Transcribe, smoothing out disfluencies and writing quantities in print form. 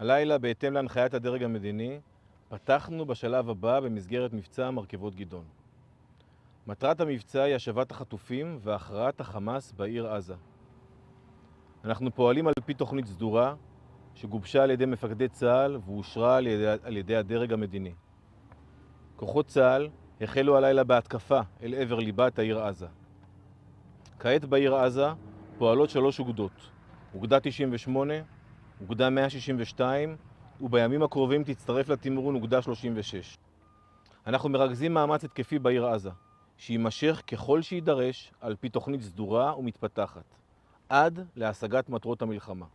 הלילה, בהתאם להנחיית הדרג המדיני, פתחנו בשלב הבא במסגרת מבצע מרכבות גדעון. מטרת המבצע היא השבת החטופים והכרעת החמאס בעיר עזה. אנחנו פועלים על פי תוכנית סדורה שגובשה על ידי מפקדי צה"ל ואושרה על ידי הדרג המדיני. כוחות צה"ל החלו הלילה בהתקפה אל עבר ליבת העיר עזה. כעת בעיר עזה פועלות 3 אוגדות, אוגדה 98, אוגדה 162, ובימים הקרובים תצטרף לתמרון אוגדה 36. אנחנו מרכזים מאמץ התקפי בעיר עזה, שימשך ככל שידרש על פי תוכנית סדורה ומתפתחת, עד להשגת מטרות המלחמה.